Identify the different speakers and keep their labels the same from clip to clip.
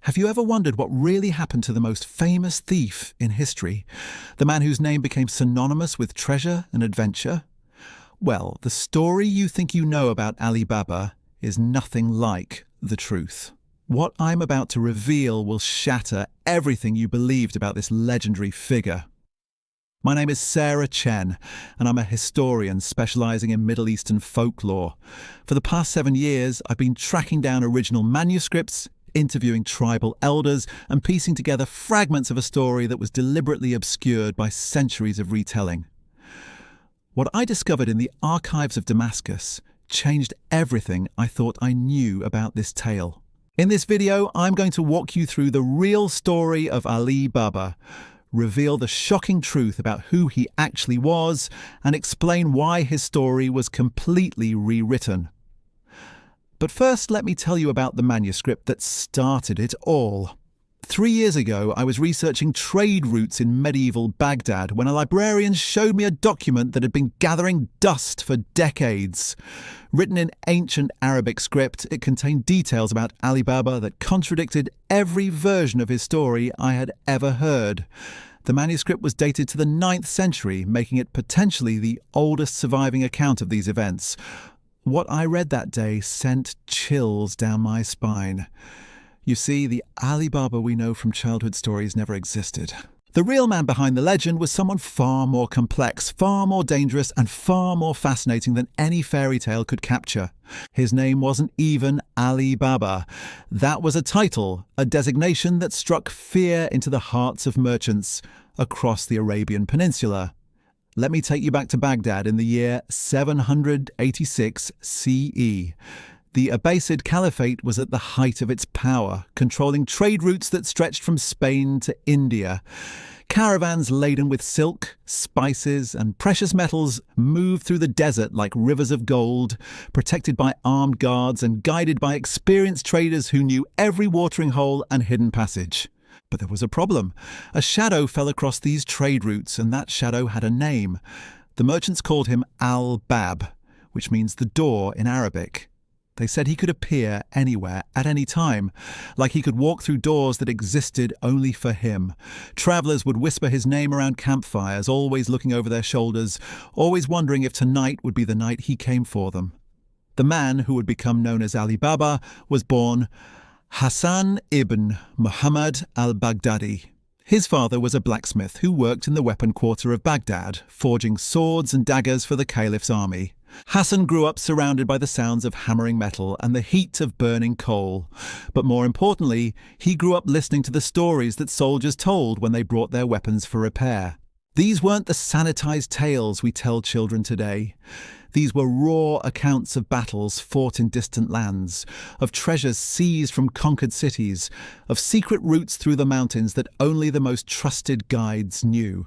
Speaker 1: Have you ever wondered what really happened to the most famous thief in history? The man whose name became synonymous with treasure and adventure? Well, the story you think you know about Ali Baba is nothing like the truth. What I'm about to reveal will shatter everything you believed about this legendary figure. My name is Sarah Chen, and I'm a historian specializing in Middle Eastern folklore. For the past 7 years, I've been tracking down original manuscripts, interviewing tribal elders, and piecing together fragments of a story that was deliberately obscured by centuries of retelling. What I discovered in the archives of Damascus changed everything I thought I knew about this tale. In this video, I'm going to walk you through the real story of Ali Baba, reveal the shocking truth about who he actually was, and explain why his story was completely rewritten. But first, let me tell you about the manuscript that started it all. 3 years ago, I was researching trade routes in medieval Baghdad when a librarian showed me a document that had been gathering dust for decades. Written in ancient Arabic script, it contained details about Ali Baba that contradicted every version of his story I had ever heard. The manuscript was dated to the 9th century, making it potentially the oldest surviving account of these events. What I read that day sent chills down my spine. You see, the Ali Baba we know from childhood stories never existed. The real man behind the legend was someone far more complex, far more dangerous, and far more fascinating than any fairy tale could capture. His name wasn't even Ali Baba. That was a title, a designation that struck fear into the hearts of merchants across the Arabian Peninsula. Let me take you back to Baghdad in the year 786 CE. The Abbasid Caliphate was at the height of its power, controlling trade routes that stretched from Spain to India. Caravans laden with silk, spices, and precious metals moved through the desert like rivers of gold, protected by armed guards and guided by experienced traders who knew every watering hole and hidden passage. But there was a problem. A shadow fell across these trade routes, and that shadow had a name. The merchants called him Al-Bab, which means the door in Arabic. They said he could appear anywhere, at any time, like he could walk through doors that existed only for him. Travellers would whisper his name around campfires, always looking over their shoulders, always wondering if tonight would be the night he came for them. The man who would become known as Ali Baba was born Hassan ibn Muhammad al-Baghdadi. His father was a blacksmith who worked in the weapon quarter of Baghdad, forging swords and daggers for the caliph's army. Hassan grew up surrounded by the sounds of hammering metal and the heat of burning coal. But more importantly, he grew up listening to the stories that soldiers told when they brought their weapons for repair. These weren't the sanitized tales we tell children today. These were raw accounts of battles fought in distant lands, of treasures seized from conquered cities, of secret routes through the mountains that only the most trusted guides knew.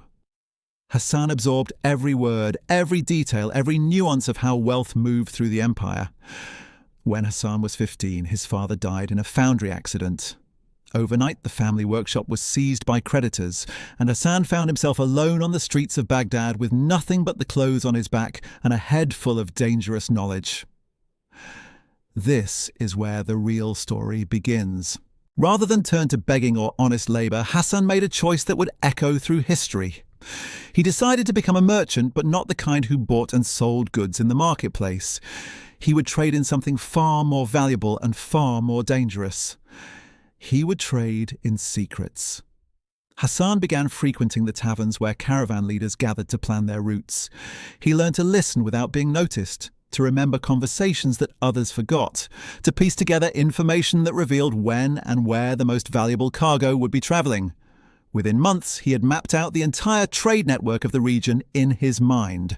Speaker 1: Hassan absorbed every word, every detail, every nuance of how wealth moved through the empire. When Hassan was 15, his father died in a foundry accident. Overnight, the family workshop was seized by creditors, and Hassan found himself alone on the streets of Baghdad with nothing but the clothes on his back and a head full of dangerous knowledge. This is where the real story begins. Rather than turn to begging or honest labour, Hassan made a choice that would echo through history. He decided to become a merchant, but not the kind who bought and sold goods in the marketplace. He would trade in something far more valuable and far more dangerous. He would trade in secrets. Hassan began frequenting the taverns where caravan leaders gathered to plan their routes. He learned to listen without being noticed, to remember conversations that others forgot, to piece together information that revealed when and where the most valuable cargo would be travelling. Within months, he had mapped out the entire trade network of the region in his mind.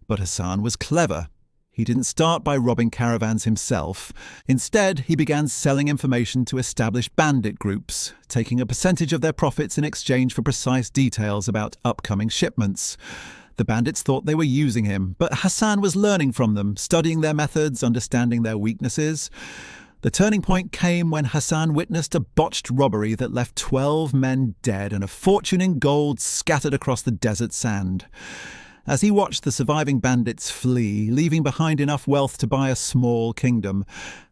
Speaker 1: But Hassan was clever. He didn't start by robbing caravans himself. Instead, he began selling information to established bandit groups, taking a percentage of their profits in exchange for precise details about upcoming shipments. The bandits thought they were using him, but Hassan was learning from them, studying their methods, understanding their weaknesses. The turning point came when Hassan witnessed a botched robbery that left 12 men dead and a fortune in gold scattered across the desert sand. As he watched the surviving bandits flee, leaving behind enough wealth to buy a small kingdom,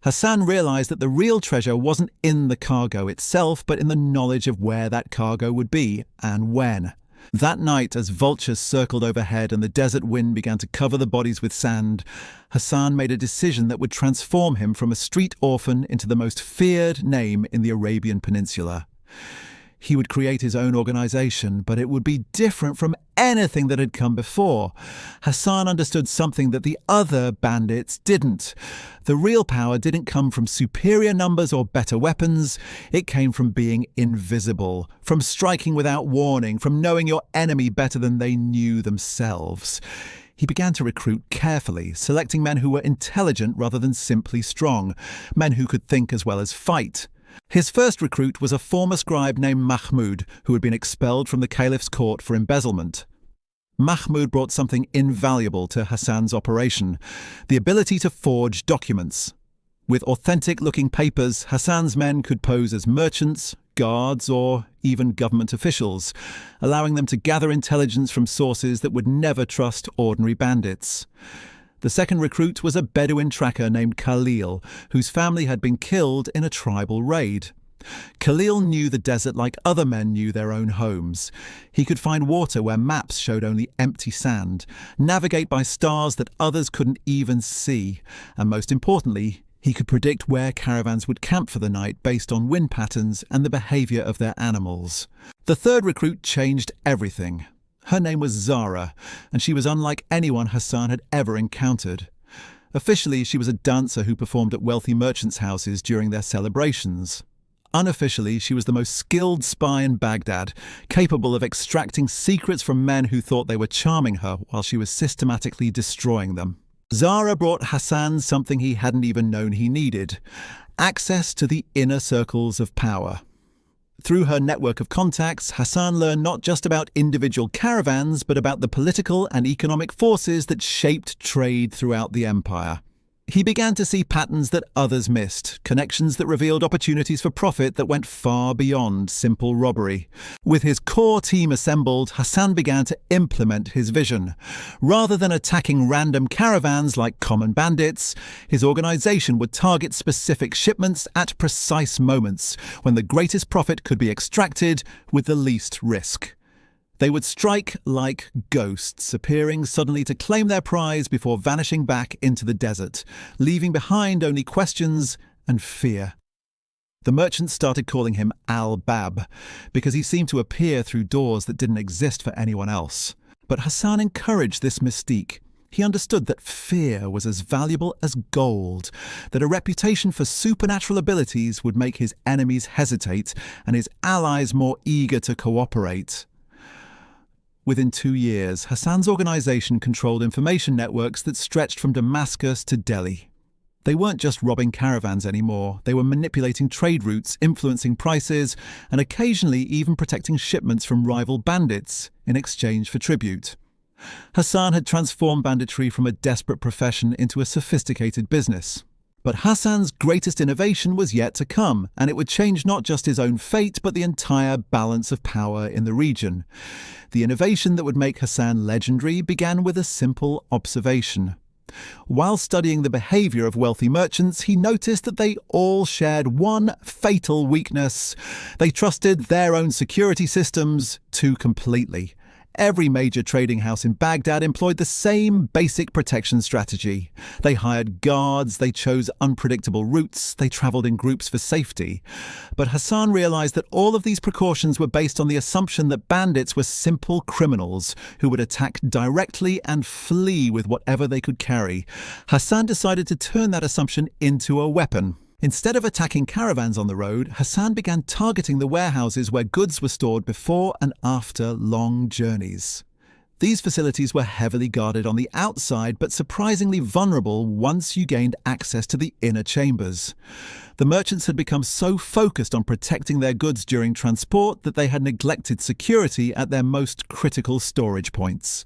Speaker 1: Hassan realized that the real treasure wasn't in the cargo itself, but in the knowledge of where that cargo would be and when. That night, as vultures circled overhead and the desert wind began to cover the bodies with sand, Hassan made a decision that would transform him from a street orphan into the most feared name in the Arabian Peninsula. He would create his own organization, but it would be different from anything that had come before. Hassan understood something that the other bandits didn't. The real power didn't come from superior numbers or better weapons. It came from being invisible, from striking without warning, from knowing your enemy better than they knew themselves. He began to recruit carefully, selecting men who were intelligent rather than simply strong, men who could think as well as fight. His first recruit was a former scribe named Mahmud, who had been expelled from the caliph's court for embezzlement. Mahmud brought something invaluable to Hassan's operation: the ability to forge documents. With authentic-looking papers, Hassan's men could pose as merchants, guards, or even government officials, allowing them to gather intelligence from sources that would never trust ordinary bandits. The second recruit was a Bedouin tracker named Khalil, whose family had been killed in a tribal raid. Khalil knew the desert like other men knew their own homes. He could find water where maps showed only empty sand, navigate by stars that others couldn't even see, and most importantly, he could predict where caravans would camp for the night based on wind patterns and the behavior of their animals. The third recruit changed everything. Her name was Zara, and she was unlike anyone Hassan had ever encountered. Officially, she was a dancer who performed at wealthy merchants' houses during their celebrations. Unofficially, she was the most skilled spy in Baghdad, capable of extracting secrets from men who thought they were charming her while she was systematically destroying them. Zara brought Hassan something he hadn't even known he needed: access to the inner circles of power. Through her network of contacts, Hassan learned not just about individual caravans, but about the political and economic forces that shaped trade throughout the empire. He began to see patterns that others missed, connections that revealed opportunities for profit that went far beyond simple robbery. With his core team assembled, Hassan began to implement his vision. Rather than attacking random caravans like common bandits, his organization would target specific shipments at precise moments, when the greatest profit could be extracted with the least risk. They would strike like ghosts, appearing suddenly to claim their prize before vanishing back into the desert, leaving behind only questions and fear. The merchants started calling him Al-Bab, because he seemed to appear through doors that didn't exist for anyone else. But Hassan encouraged this mystique. He understood that fear was as valuable as gold, that a reputation for supernatural abilities would make his enemies hesitate and his allies more eager to cooperate. Within 2 years, Hassan's organization controlled information networks that stretched from Damascus to Delhi. They weren't just robbing caravans anymore. They were manipulating trade routes, influencing prices, and occasionally even protecting shipments from rival bandits in exchange for tribute. Hassan had transformed banditry from a desperate profession into a sophisticated business. But Hassan's greatest innovation was yet to come, and it would change not just his own fate, but the entire balance of power in the region. The innovation that would make Hassan legendary began with a simple observation. While studying the behavior of wealthy merchants, he noticed that they all shared one fatal weakness. They trusted their own security systems too completely. Every major trading house in Baghdad employed the same basic protection strategy. They hired guards, they chose unpredictable routes, they traveled in groups for safety. But Hassan realized that all of these precautions were based on the assumption that bandits were simple criminals who would attack directly and flee with whatever they could carry. Hassan decided to turn that assumption into a weapon. Instead of attacking caravans on the road, Hassan began targeting the warehouses where goods were stored before and after long journeys. These facilities were heavily guarded on the outside, but surprisingly vulnerable once you gained access to the inner chambers. The merchants had become so focused on protecting their goods during transport that they had neglected security at their most critical storage points.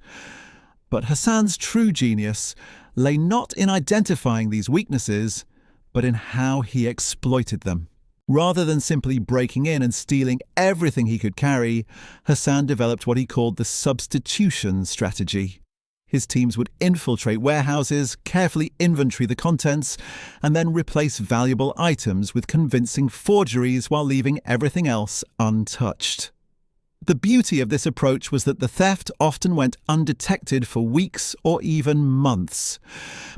Speaker 1: But Hassan's true genius lay not in identifying these weaknesses, but in how he exploited them. Rather than simply breaking in and stealing everything he could carry, Hassan developed what he called the substitution strategy. His teams would infiltrate warehouses, carefully inventory the contents, and then replace valuable items with convincing forgeries while leaving everything else untouched. The beauty of this approach was that the theft often went undetected for weeks or even months.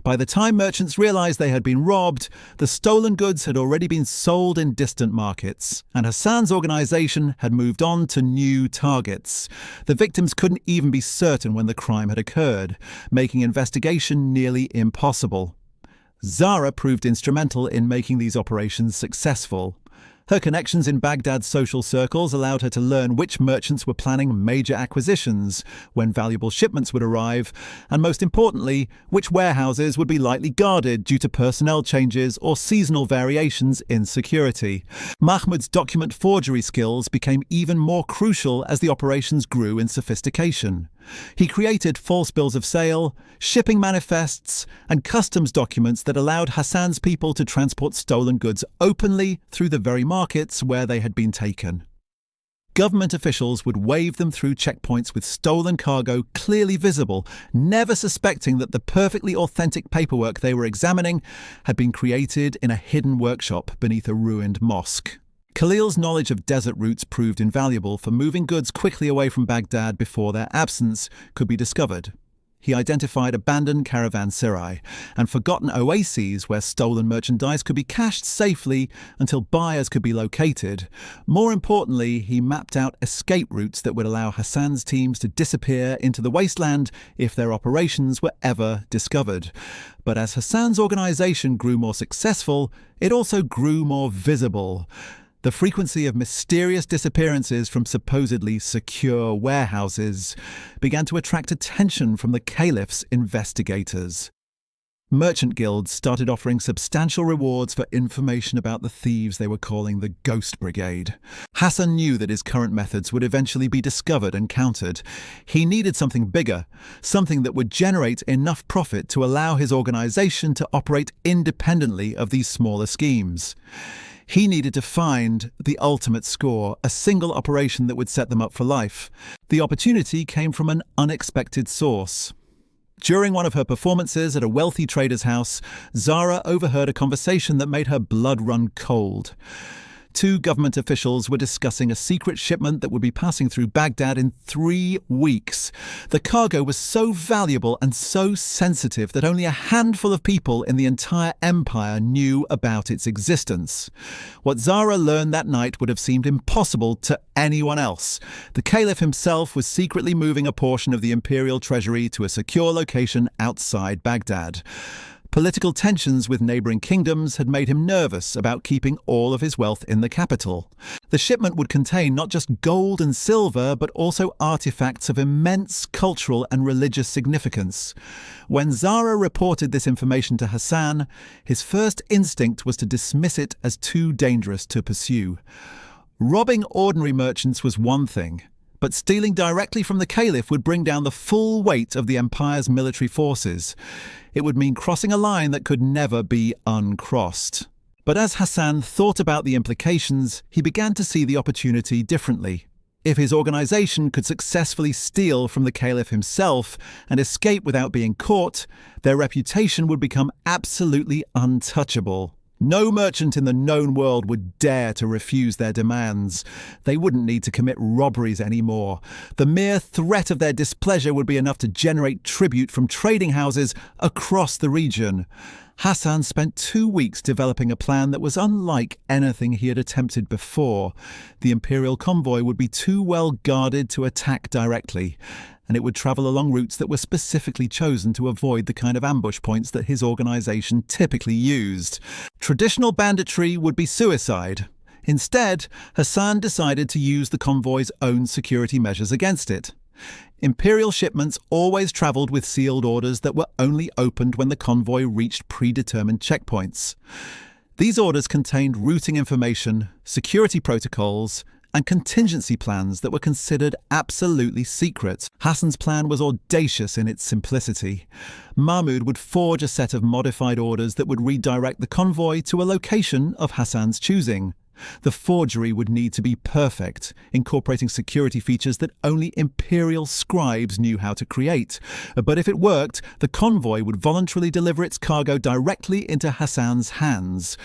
Speaker 1: By the time merchants realized they had been robbed, the stolen goods had already been sold in distant markets, and Hassan's organization had moved on to new targets. The victims couldn't even be certain when the crime had occurred, making investigation nearly impossible. Zara proved instrumental in making these operations successful. Her connections in Baghdad's social circles allowed her to learn which merchants were planning major acquisitions, when valuable shipments would arrive, and most importantly, which warehouses would be lightly guarded due to personnel changes or seasonal variations in security. Mahmoud's document forgery skills became even more crucial as the operations grew in sophistication. He created false bills of sale, shipping manifests, and customs documents that allowed Hassan's people to transport stolen goods openly through the very markets where they had been taken. Government officials would wave them through checkpoints with stolen cargo clearly visible, never suspecting that the perfectly authentic paperwork they were examining had been created in a hidden workshop beneath a ruined mosque. Khalil's knowledge of desert routes proved invaluable for moving goods quickly away from Baghdad before their absence could be discovered. He identified abandoned caravanserai and forgotten oases where stolen merchandise could be cached safely until buyers could be located. More importantly, he mapped out escape routes that would allow Hassan's teams to disappear into the wasteland if their operations were ever discovered. But as Hassan's organization grew more successful, it also grew more visible. The frequency of mysterious disappearances from supposedly secure warehouses began to attract attention from the caliph's investigators. Merchant guilds started offering substantial rewards for information about the thieves they were calling the Ghost Brigade. Hassan knew that his current methods would eventually be discovered and countered. He needed something bigger, something that would generate enough profit to allow his organization to operate independently of these smaller schemes. He needed to find the ultimate score, a single operation that would set them up for life. The opportunity came from an unexpected source. During one of her performances at a wealthy trader's house, Zara overheard a conversation that made her blood run cold. Two government officials were discussing a secret shipment that would be passing through Baghdad in 3 weeks. The cargo was so valuable and so sensitive that only a handful of people in the entire empire knew about its existence. What Zara learned that night would have seemed impossible to anyone else. The caliph himself was secretly moving a portion of the imperial treasury to a secure location outside Baghdad. Political tensions with neighbouring kingdoms had made him nervous about keeping all of his wealth in the capital. The shipment would contain not just gold and silver, but also artifacts of immense cultural and religious significance. When Zara reported this information to Hassan, his first instinct was to dismiss it as too dangerous to pursue. Robbing ordinary merchants was one thing, but stealing directly from the caliph would bring down the full weight of the empire's military forces. It would mean crossing a line that could never be uncrossed. But as Hassan thought about the implications, he began to see the opportunity differently. If his organization could successfully steal from the caliph himself and escape without being caught, their reputation would become absolutely untouchable. No merchant in the known world would dare to refuse their demands. They wouldn't need to commit robberies anymore. The mere threat of their displeasure would be enough to generate tribute from trading houses across the region. Hassan spent 2 weeks developing a plan that was unlike anything he had attempted before. The imperial convoy would be too well guarded to attack directly, and it would travel along routes that were specifically chosen to avoid the kind of ambush points that his organization typically used. Traditional banditry would be suicide. Instead, Hassan decided to use the convoy's own security measures against it. Imperial shipments always traveled with sealed orders that were only opened when the convoy reached predetermined checkpoints. These orders contained routing information, security protocols, and contingency plans that were considered absolutely secret. Hassan's plan was audacious in its simplicity. Mahmoud would forge a set of modified orders that would redirect the convoy to a location of Hassan's choosing. The forgery would need to be perfect, incorporating security features that only Imperial scribes knew how to create. But if it worked, the convoy would voluntarily deliver its cargo directly into Hassan's hands.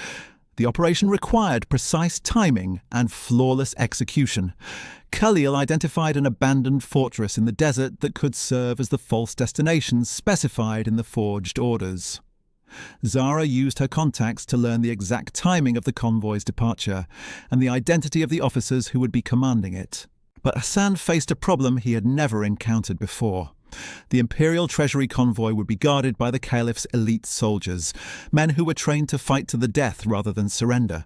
Speaker 1: The operation required precise timing and flawless execution. Khalil identified an abandoned fortress in the desert that could serve as the false destination specified in the forged orders. Zara used her contacts to learn the exact timing of the convoy's departure and the identity of the officers who would be commanding it. But Hassan faced a problem he had never encountered before. The Imperial Treasury convoy would be guarded by the Caliph's elite soldiers, men who were trained to fight to the death rather than surrender.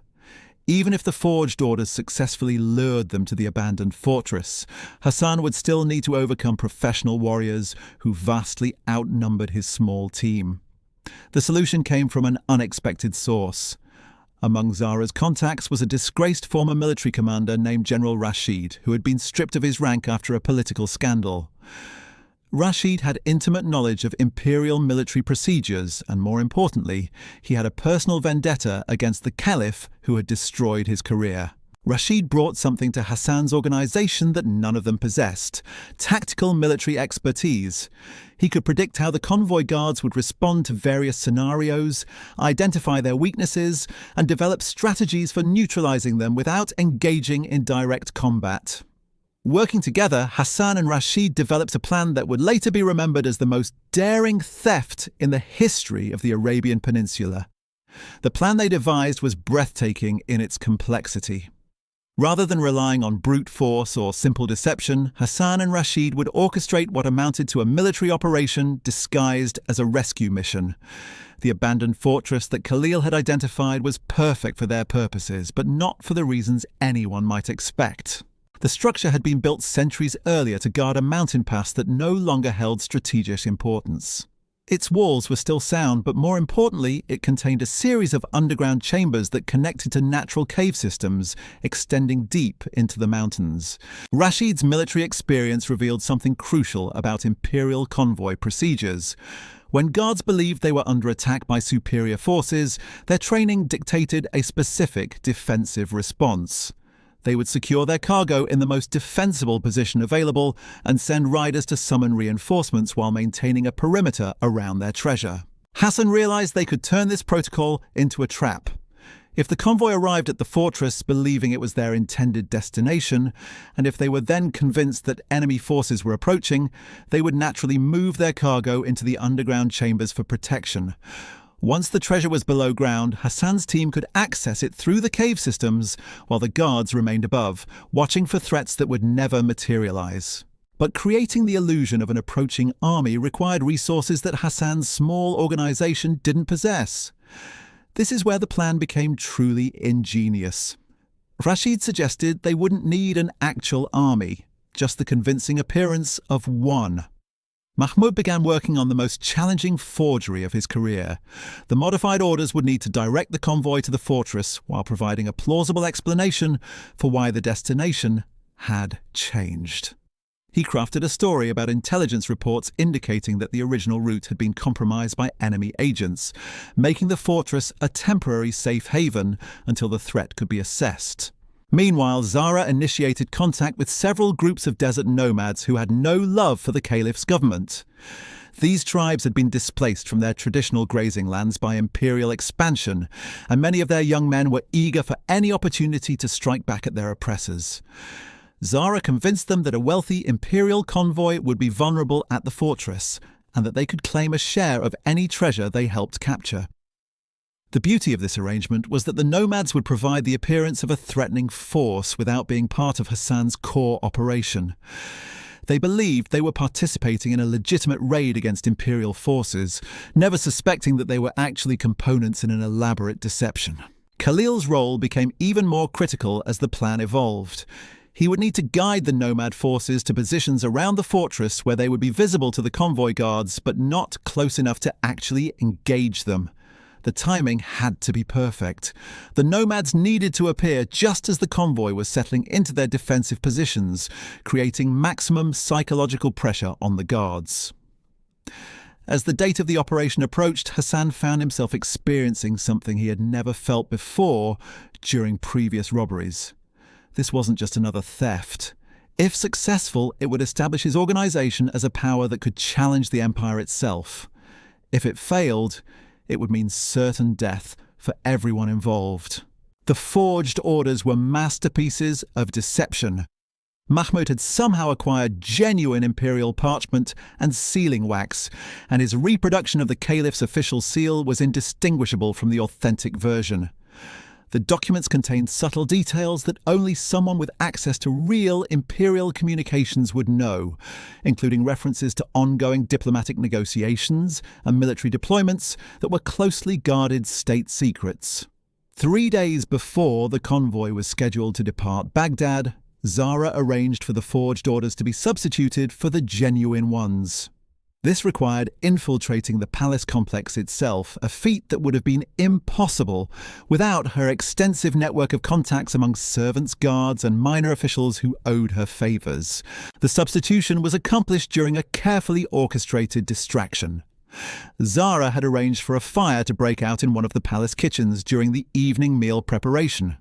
Speaker 1: Even if the forged orders successfully lured them to the abandoned fortress, Hassan would still need to overcome professional warriors who vastly outnumbered his small team. The solution came from an unexpected source. Among Zara's contacts was a disgraced former military commander named General Rashid, who had been stripped of his rank after a political scandal. Rashid had intimate knowledge of imperial military procedures, and more importantly, he had a personal vendetta against the Caliph who had destroyed his career. Rashid brought something to Hassan's organization that none of them possessed: tactical military expertise. He could predict how the convoy guards would respond to various scenarios, identify their weaknesses, and develop strategies for neutralizing them without engaging in direct combat. Working together, Hassan and Rashid developed a plan that would later be remembered as the most daring theft in the history of the Arabian Peninsula. The plan they devised was breathtaking in its complexity. Rather than relying on brute force or simple deception, Hassan and Rashid would orchestrate what amounted to a military operation disguised as a rescue mission. The abandoned fortress that Khalil had identified was perfect for their purposes, but not for the reasons anyone might expect. The structure had been built centuries earlier to guard a mountain pass that no longer held strategic importance. Its walls were still sound, but more importantly, it contained a series of underground chambers that connected to natural cave systems, extending deep into the mountains. Rashid's military experience revealed something crucial about Imperial convoy procedures. When guards believed they were under attack by superior forces, their training dictated a specific defensive response. They would secure their cargo in the most defensible position available and send riders to summon reinforcements while maintaining a perimeter around their treasure. Hassan realized they could turn this protocol into a trap. If the convoy arrived at the fortress believing it was their intended destination, and if they were then convinced that enemy forces were approaching, they would naturally move their cargo into the underground chambers for protection. Once the treasure was below ground, Hassan's team could access it through the cave systems, while the guards remained above, watching for threats that would never materialize. But creating the illusion of an approaching army required resources that Hassan's small organization didn't possess. This is where the plan became truly ingenious. Rashid suggested they wouldn't need an actual army, just the convincing appearance of one. Mahmud began working on the most challenging forgery of his career. The modified orders would need to direct the convoy to the fortress while providing a plausible explanation for why the destination had changed. He crafted a story about intelligence reports indicating that the original route had been compromised by enemy agents, making the fortress a temporary safe haven until the threat could be assessed. Meanwhile, Zara initiated contact with several groups of desert nomads who had no love for the Caliph's government. These tribes had been displaced from their traditional grazing lands by imperial expansion, and many of their young men were eager for any opportunity to strike back at their oppressors. Zara convinced them that a wealthy imperial convoy would be vulnerable at the fortress, and that they could claim a share of any treasure they helped capture. The beauty of this arrangement was that the nomads would provide the appearance of a threatening force without being part of Hassan's core operation. They believed they were participating in a legitimate raid against imperial forces, never suspecting that they were actually components in an elaborate deception. Khalil's role became even more critical as the plan evolved. He would need to guide the nomad forces to positions around the fortress where they would be visible to the convoy guards, but not close enough to actually engage them. The timing had to be perfect. The nomads needed to appear just as the convoy was settling into their defensive positions, creating maximum psychological pressure on the guards. As the date of the operation approached, Hassan found himself experiencing something he had never felt before during previous robberies. This wasn't just another theft. If successful, it would establish his organization as a power that could challenge the empire itself. If it failed, it would mean certain death for everyone involved. The forged orders were masterpieces of deception. Mahmud had somehow acquired genuine imperial parchment and sealing wax, and his reproduction of the caliph's official seal was indistinguishable from the authentic version. The documents contained subtle details that only someone with access to real imperial communications would know, including references to ongoing diplomatic negotiations and military deployments that were closely guarded state secrets. 3 days before the convoy was scheduled to depart Baghdad, Zara arranged for the forged orders to be substituted for the genuine ones. This required infiltrating the palace complex itself, a feat that would have been impossible without her extensive network of contacts among servants, guards, and minor officials who owed her favours. The substitution was accomplished during a carefully orchestrated distraction. Zara had arranged for a fire to break out in one of the palace kitchens during the evening meal preparation.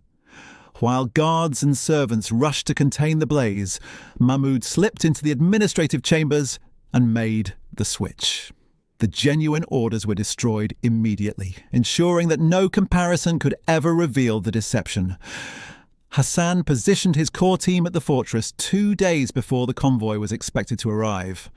Speaker 1: While guards and servants rushed to contain the blaze, Mahmud slipped into the administrative chambers and made the switch. The genuine orders were destroyed immediately, ensuring that no comparison could ever reveal the deception. Hassan positioned his core team at the fortress 2 days before the convoy was expected to arrive.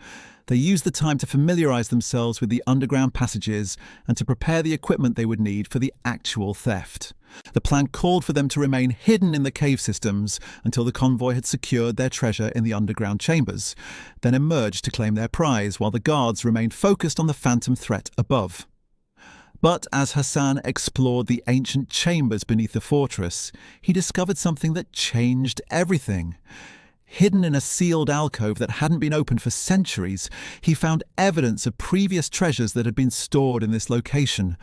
Speaker 1: They used the time to familiarize themselves with the underground passages and to prepare the equipment they would need for the actual theft. The plan called for them to remain hidden in the cave systems until the convoy had secured their treasure in the underground chambers, then emerged to claim their prize while the guards remained focused on the phantom threat above. But as Hassan explored the ancient chambers beneath the fortress, he discovered something that changed everything. Hidden in a sealed alcove that hadn't been opened for centuries, he found evidence of previous treasures that had been stored in this location.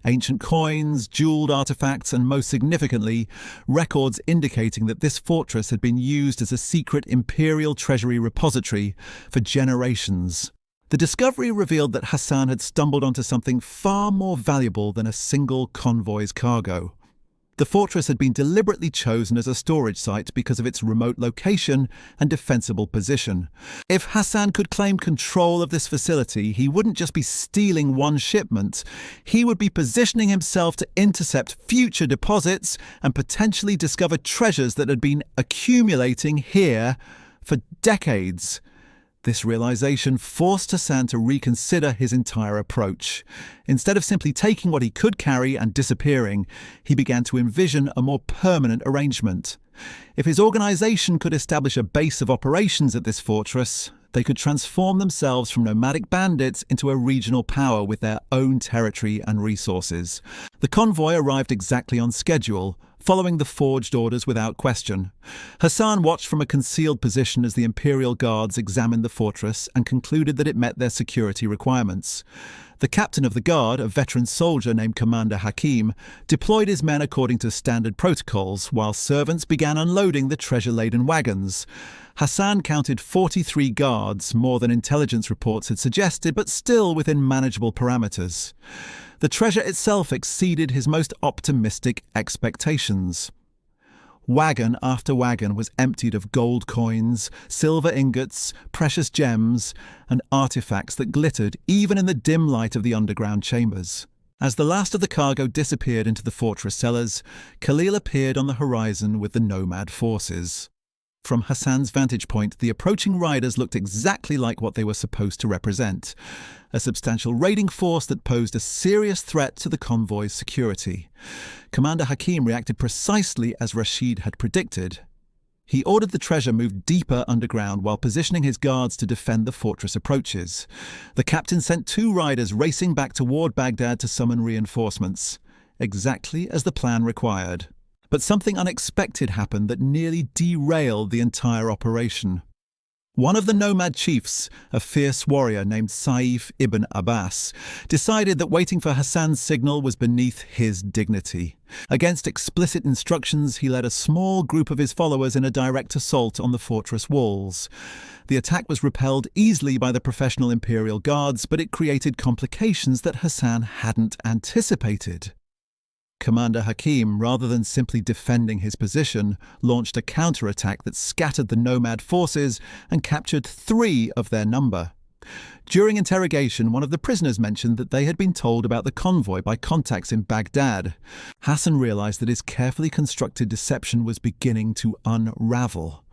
Speaker 1: Ancient coins, jeweled artifacts, and most significantly, records indicating that this fortress had been used as a secret imperial treasury repository for generations. The discovery revealed that Hassan had stumbled onto something far more valuable than a single convoy's cargo. The fortress had been deliberately chosen as a storage site because of its remote location and defensible position. If Hassan could claim control of this facility, he wouldn't just be stealing one shipment, he would be positioning himself to intercept future deposits and potentially discover treasures that had been accumulating here for decades. This realization forced Hassan to reconsider his entire approach. Instead of simply taking what he could carry and disappearing, he began to envision a more permanent arrangement. If his organization could establish a base of operations at this fortress, they could transform themselves from nomadic bandits into a regional power with their own territory and resources. The convoy arrived exactly on schedule, following the forged orders without question. Hassan watched from a concealed position as the Imperial Guards examined the fortress and concluded that it met their security requirements. The captain of the guard, a veteran soldier named Commander Hakim, deployed his men according to standard protocols, while servants began unloading the treasure-laden wagons. Hassan counted 43 guards, more than intelligence reports had suggested, but still within manageable parameters. The treasure itself exceeded his most optimistic expectations. Wagon after wagon was emptied of gold coins, silver ingots, precious gems, and artifacts that glittered even in the dim light of the underground chambers. As the last of the cargo disappeared into the fortress cellars, Khalil appeared on the horizon with the nomad forces. From Hassan's vantage point, the approaching riders looked exactly like what they were supposed to represent, a substantial raiding force that posed a serious threat to the convoy's security. Commander Hakim reacted precisely as Rashid had predicted. He ordered the treasure moved deeper underground while positioning his guards to defend the fortress approaches. The captain sent 2 riders racing back toward Baghdad to summon reinforcements, exactly as the plan required. But something unexpected happened that nearly derailed the entire operation. One of the nomad chiefs, a fierce warrior named Saif ibn Abbas, decided that waiting for Hassan's signal was beneath his dignity. Against explicit instructions, he led a small group of his followers in a direct assault on the fortress walls. The attack was repelled easily by the professional imperial guards, but it created complications that Hassan hadn't anticipated. Commander Hakim, rather than simply defending his position, launched a counterattack that scattered the nomad forces and captured 3 of their number. During interrogation, one of the prisoners mentioned that they had been told about the convoy by contacts in Baghdad. Hassan realized that his carefully constructed deception was beginning to unravel.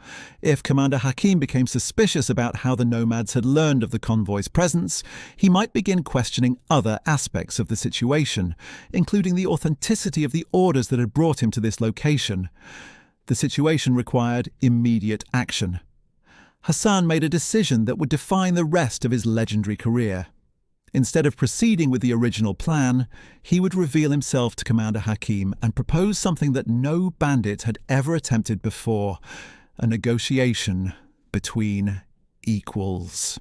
Speaker 1: If Commander Hakim became suspicious about how the nomads had learned of the convoy's presence, he might begin questioning other aspects of the situation, including the authenticity of the orders that had brought him to this location. The situation required immediate action. Hassan made a decision that would define the rest of his legendary career. Instead of proceeding with the original plan, he would reveal himself to Commander Hakim and propose something that no bandit had ever attempted before: a negotiation between equals.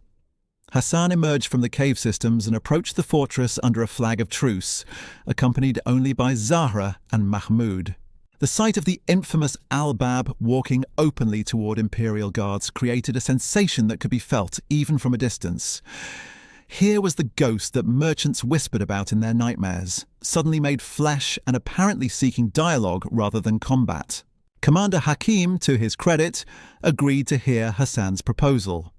Speaker 1: Hassan emerged from the cave systems and approached the fortress under a flag of truce, accompanied only by Zahra and Mahmud. The sight of the infamous Al-Bab walking openly toward Imperial guards created a sensation that could be felt even from a distance. Here was the ghost that merchants whispered about in their nightmares, suddenly made flesh and apparently seeking dialogue rather than combat. Commander Hakim, to his credit, agreed to hear Hassan's proposal.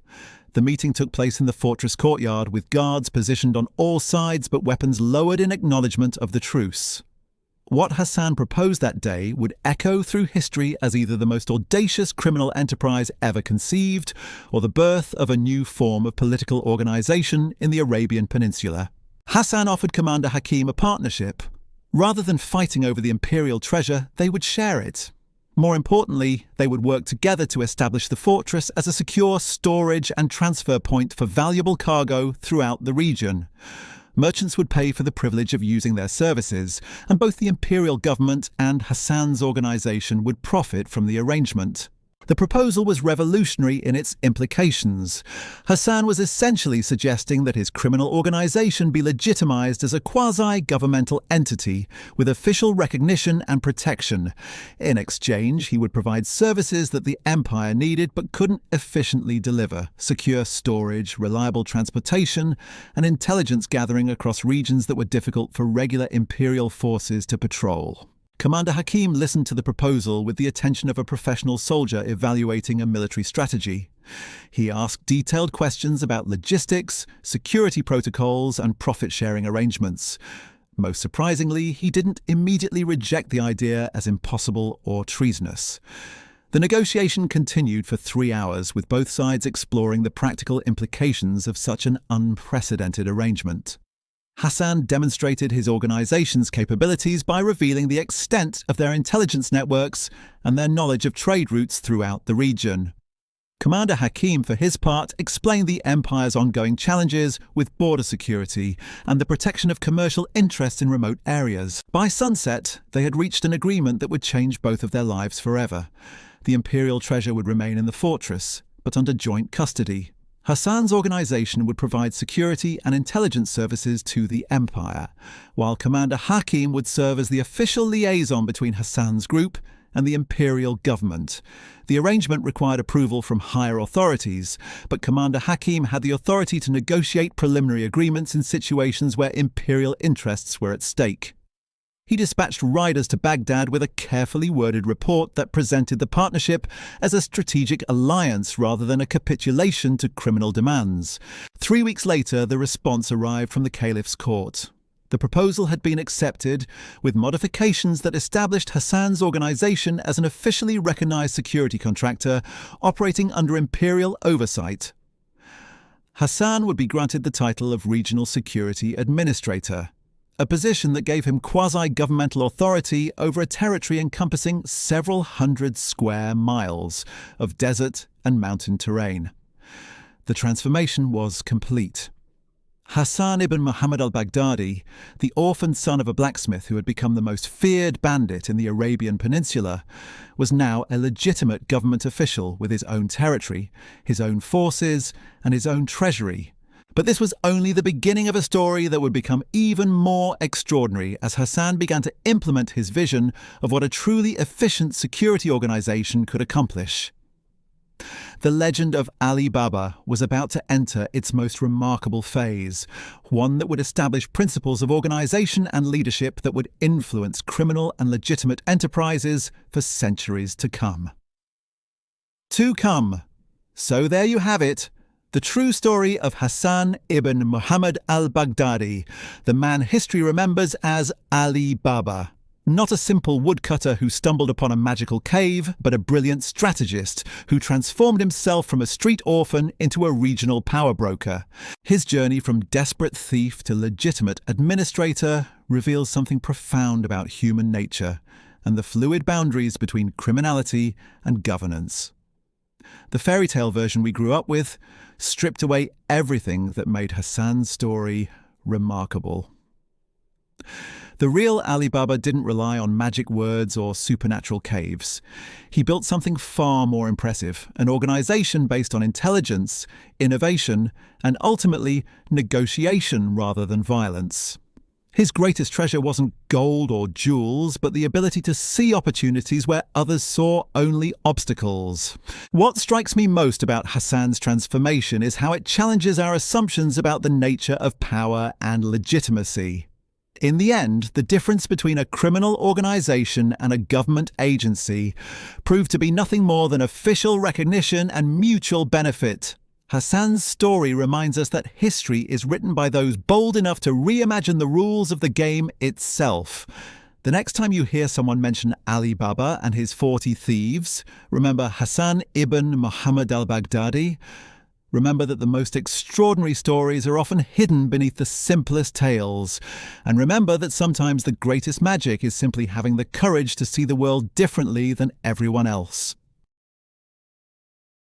Speaker 1: The meeting took place in the fortress courtyard, with guards positioned on all sides but weapons lowered in acknowledgement of the truce. What Hassan proposed that day would echo through history as either the most audacious criminal enterprise ever conceived or the birth of a new form of political organization in the Arabian Peninsula. Hassan offered Commander Hakim a partnership. Rather than fighting over the imperial treasure, they would share it. More importantly, they would work together to establish the fortress as a secure storage and transfer point for valuable cargo throughout the region. Merchants would pay for the privilege of using their services, and both the imperial government and Hassan's organization would profit from the arrangement. The proposal was revolutionary in its implications. Hassan was essentially suggesting that his criminal organization be legitimized as a quasi-governmental entity with official recognition and protection. In exchange, he would provide services that the empire needed but couldn't efficiently deliver: secure storage, reliable transportation, and intelligence gathering across regions that were difficult for regular imperial forces to patrol. Commander Hakim listened to the proposal with the attention of a professional soldier evaluating a military strategy. He asked detailed questions about logistics, security protocols, and profit-sharing arrangements. Most surprisingly, he didn't immediately reject the idea as impossible or treasonous. The negotiation continued for 3 hours, with both sides exploring the practical implications of such an unprecedented arrangement. Hassan demonstrated his organization's capabilities by revealing the extent of their intelligence networks and their knowledge of trade routes throughout the region. Commander Hakim, for his part, explained the empire's ongoing challenges with border security and the protection of commercial interests in remote areas. By sunset, they had reached an agreement that would change both of their lives forever. The imperial treasure would remain in the fortress, but under joint custody. Hassan's organization would provide security and intelligence services to the empire, while Commander Hakim would serve as the official liaison between Hassan's group and the imperial government. The arrangement required approval from higher authorities, but Commander Hakim had the authority to negotiate preliminary agreements in situations where imperial interests were at stake. He dispatched riders to Baghdad with a carefully worded report that presented the partnership as a strategic alliance rather than a capitulation to criminal demands. 3 weeks later, the response arrived from the Caliph's court. The proposal had been accepted, with modifications that established Hassan's organization as an officially recognized security contractor operating under imperial oversight. Hassan would be granted the title of Regional Security Administrator, a position that gave him quasi-governmental authority over a territory encompassing several hundred square miles of desert and mountain terrain. The transformation was complete. Hassan ibn Muhammad al-Baghdadi, the orphaned son of a blacksmith who had become the most feared bandit in the Arabian Peninsula, was now a legitimate government official with his own territory, his own forces, and his own treasury. But this was only the beginning of a story that would become even more extraordinary as Hassan began to implement his vision of what a truly efficient security organization could accomplish. The legend of Ali Baba was about to enter its most remarkable phase, one that would establish principles of organization and leadership that would influence criminal and legitimate enterprises for centuries to come. So there you have it, the true story of Hassan ibn Muhammad al-Baghdadi, the man history remembers as Ali Baba. Not a simple woodcutter who stumbled upon a magical cave, but a brilliant strategist who transformed himself from a street orphan into a regional power broker. His journey from desperate thief to legitimate administrator reveals something profound about human nature and the fluid boundaries between criminality and governance. The fairy tale version we grew up with stripped away everything that made Hassan's story remarkable. The real Ali Baba didn't rely on magic words or supernatural caves. He built something far more impressive, an organization based on intelligence, innovation, and ultimately negotiation rather than violence. His greatest treasure wasn't gold or jewels, but the ability to see opportunities where others saw only obstacles. What strikes me most about Hassan's transformation is how it challenges our assumptions about the nature of power and legitimacy. In the end, the difference between a criminal organization and a government agency proved to be nothing more than official recognition and mutual benefit. Hassan's story reminds us that history is written by those bold enough to reimagine the rules of the game itself. The next time you hear someone mention Ali Baba and his 40 thieves, remember Hassan ibn Muhammad al-Baghdadi. Remember that the most extraordinary stories are often hidden beneath the simplest tales. And remember that sometimes the greatest magic is simply having the courage to see the world differently than everyone else.